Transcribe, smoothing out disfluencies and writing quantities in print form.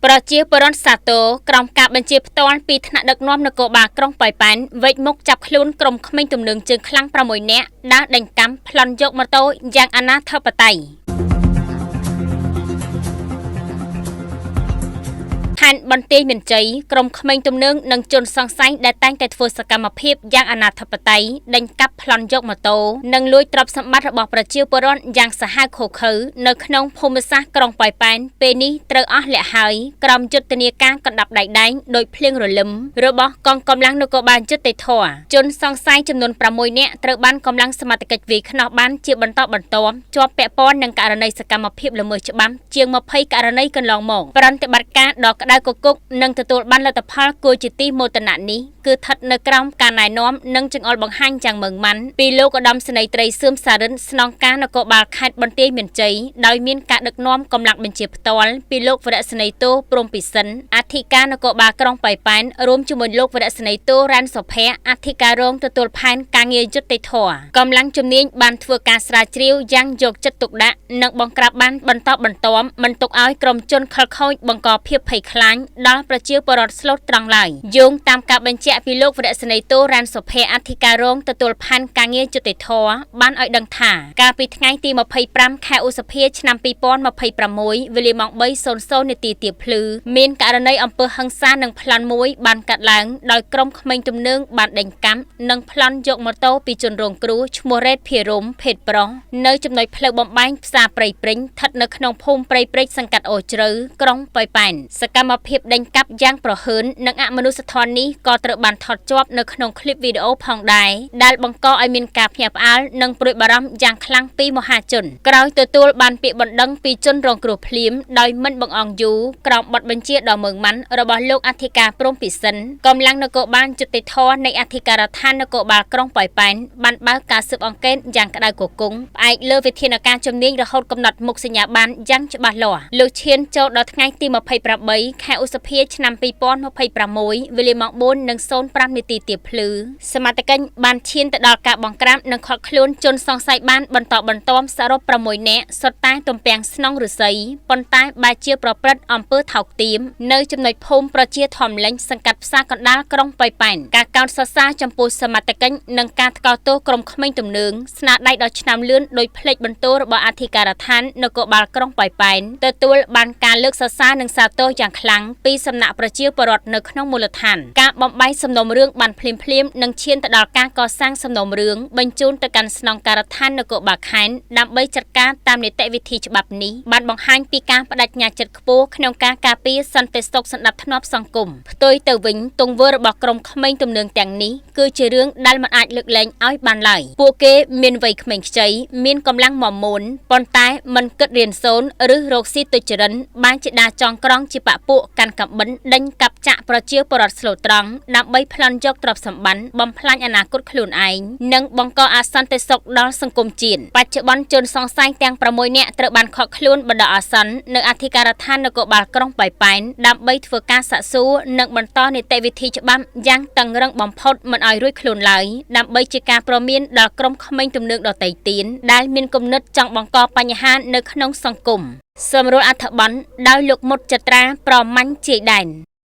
ប្រជាពលរដ្ឋសាទរក្រោមការបញ្ជាផ្ទាល់ពីថ្នាក់ដឹកនាំនគរបាលក្រុងប៉ោយប៉ែនវេចមុខចាប់ខ្លួនក្រុមក្មេងទំនើងជើងខ្លាំង6នាក់ដើរដេញកាំប្លន់យកម៉ូតូយ៉ាងអនាធិបតេយ្យខណ្ឌបន្ទាយមានជ័យក្រុមក្មេងទំនើងនិងជនសង្ស័យដែលតែងតែធ្វើសកម្មភាពយ៉ាងអនាធិបតេយ្យដេញកាប់ប្លន់យកម៉ូតូនិងលួចទ្រព្យសម្បត្តិរបស់ប្រជាពលរដ្ឋយ៉ាងសាហាវឃោឃៅនៅក្នុងភូមិសាស្ត្រក្រុងប៉ោយប៉ែនពេលនេះត្រូវអស់លក្ខហើយក្រោមយុទ្ធនាការកណ្ដាប់ដៃដែងដោយភ្លៀងរលឹមរបស់កងកម្លាំងនគរបាលយុត្តិធម៌ជនសង្ស័យចំនួន6នាក់ត្រូវបានកម្លាំងសមត្ថកិច្ចវាយខ្នោះបានជាបន្តបន្ទាប់ជាប់ពាក់ព័ន្ធនឹងករណីសកម្មភាពល្មើសច្បាប់ជាង20ករណីកន្លងមកប្រតិបត្តិការដ៏ក្តៅគគុកនិងទទួលបានលទ្ធផលគួរជាទីមោទនៈនេះគឺស្ថិតនៅក្រោមការណែនាំនិងចង្អុលបង្ហាញយ៉ាងម៉ឺងម៉ាន់ពីលោកឧត្តមសេនីយ៍ត្រីសឿមសារិនស្នងការនគរបាលខេត្តបន្ទាយមានជ័យដោយមានការដឹកនាំកម្លាំងបញ្ជាផ្ទាល់ពីលោកវរសេនីយ៍តូព្រំពិសិនអធិការនគរបាលក្រុងប៉ោយប៉ែនរួមជាមួយលោកវរសេនីយ៍តូរ៉ាន់សុភ័ក្រអធិការរងទទួលផែនការងារយុត្តិធម៌កម្លាំងជំនាញបានធ្វើការស្រាវជ្រាវយ៉ាងយកចិត្តទុកដាក់និងបង្ក្រាបបានបន្តបន្ទាប់មិនទុកឲ្យក្រុមជនខិលខូចបង្កភាពភ័យខ្លាចដល់ប្រជាពលរដ្ឋស្លូតត្រង់ឡើយយោងតាមការបញ្ជាក់ពីលោកវរសេនីយ៍តូរ៉ាន់សុភ័ក្រអធិការរងទទួលផែនការងារយុត្តិធម៌បានឲ្យដឹងថាកាលពីថ្ងៃទី25ខែឧសភាឆ្នាំ2026វេលាម៉ោង 3:00 នាទីទៀបភ្លឺមានករណីអំពើហិង្សានិងប្លន់មួយបានកាត់ឡើងដោយក្រុមក្មេងទំនើងបានដេញកាំនិងប្លន់យកម៉ូតូពីជនរងគ្រោះឈ្មោះរ៉េតភិរមភេទប្រុសនៅចំណុចផ្លូវបំបែងផ្សារព្រៃព្រិញស្ថិតនៅក្នុងភូមិព្រៃព្រិចសង្កាត់អូជ្រៅក្រុងប៉ោយប៉ែនសកម្មភាពដេញកាប់យ៉ាងប្រហើននិងអមនុស្សធម៌នេះក៏ត្រូវបានថតជាប់នៅក្នុងឃ្លីបវីដេអូផងដែរដែលបង្កឲ្យមានការភ្ញាក់ផ្អើលនិងព្រួយបារម្ភយ៉ាងខ្លាំងពីមហាជនក្រោយទទួលបានពាក្យបណ្ដឹងពីជនរងគ្រោះភ្លាមដោយមិនបង្អង់យូរក្រោមបទបញ្ជាដ៏ម៉ឺងម៉ាន់របស់លោកអធិការព្រំពិសិនកម្លាំងនគរបាលយុត្តិធម៌នៃអធិការដ្ឋាននគរបាលក្រុងប៉ោយប៉ែនបានបើកការស៊ើបអង្កេតយ៉ាងក្តៅគគុំផ្អែកលើវិធានការជំនាញរហូតកំណត់មុខសញ្ញាប័ណ្ណយ៉ាងច្បាស់លាស់លោកឈានចូលដល់ថ្ងៃទី28ខែឧសភាឆ្នាំ2026វេលាម៉ោង 4:05 នាទីទៀបភ្លឺសមត្ថកិច្ចបានឈានទៅដល់ការបង្ក្រាបនិងឃាត់ខ្លួនជនសង្ស័យបានបន្តបន្ទាប់សរុប6នាក់សុទ្ធតែទំពាំងស្នងឫស្សីប៉ុន្តែបែរជាប្រព្រឹត្តអំពើថោកទាមនៅចំណុចភូមិប្រជាធម្មលេញសង្កាត់ផ្សារកណ្ដាលក្រុងប៉ោយប៉ែនការកោតសរសើរចំពោះសមត្ថកិច្ចនិងការថ្កោលទោសក្រុមក្មេងទំនើងស្នាដៃដ៏ឆ្នើមលឿនដោយផ្លេចបន្ទោរបស់អធិការដ្ឋាននគរបាលក្រុងប៉ោយប៉ែនទទួលបានការលើកសរសើរនិងសាទរយ៉ាងខ្លាំងពីសំណាក់ប្រជាពលរដ្ឋនៅក្នុងមូលដ្ឋានការបំបីសំណុំរឿងបានភ្លាមនិងឈានទៅដល់ការកសាងសំណុំរឿងបញ្ជូនទៅកាន់ស្នងការដ្ឋាននគរបាលខេត្តដើម្បីចាត់ការតាមនីតិវិធីច្បាប់នេះបានបង្ហាញពីការបដិញ្ញាចិត្តខ្ពស់ក្នុងការការពារសន្តិសុខសណ្ដាប់ធ្នាប់សង្គមផ្ទុយទៅវិញទង្វើរបស់ក្រុមក្មេងទំនើងទាំងនេះគឺជារឿងដែលមិនអាចលើកលែងឲ្យបានឡើយពួកគេមានវ័យក្មេងខ្ចីមានកម្លាំងមាំមួនប៉ុន្តែមិនគិតរៀនសូត្រឬរកស៊ីទុច្ចរិតបានជាដាចងក្រងជាបពួកកាន់កាំបិណ្ឌដេញកាប់ចាក់ប្រជាពលរដ្ឋស្លូតត្រង់ដើម្បីប្លន់យកទ្រព្យសម្បត្តិបំផ្លាញអនាគតខ្លួនឯងនិងបង្កអសន្តិសុខដល់សង្គមជាតិបច្ចុប្បន្នជនសង្ស័យទាំង6នាក់ត្រូវបានឃាត់ខ្លួនបណ្ដោះអាសន្ននៅអធិការដ្ឋាននគរបាលក្រុងប៉ោយប៉ែនដើម្បីធ្វើការសាកសួរនិងបន្តនីតិវិធីច្បាប់យ៉ាងតឹងរ៉ឹងបំផុតមិនឲ្យរួចខ្លួនឡើយដើម្បីជាការព្រមានដល់ក្រុមក្មេងទំនើងដទៃទៀតដែលមានគំនិតចង់បង្កបញ្ហានៅក្នុងសង្គមសម្រួលអត្ថបទដោយលោកមុតចត្រាប្រមាញ់ជាយដែន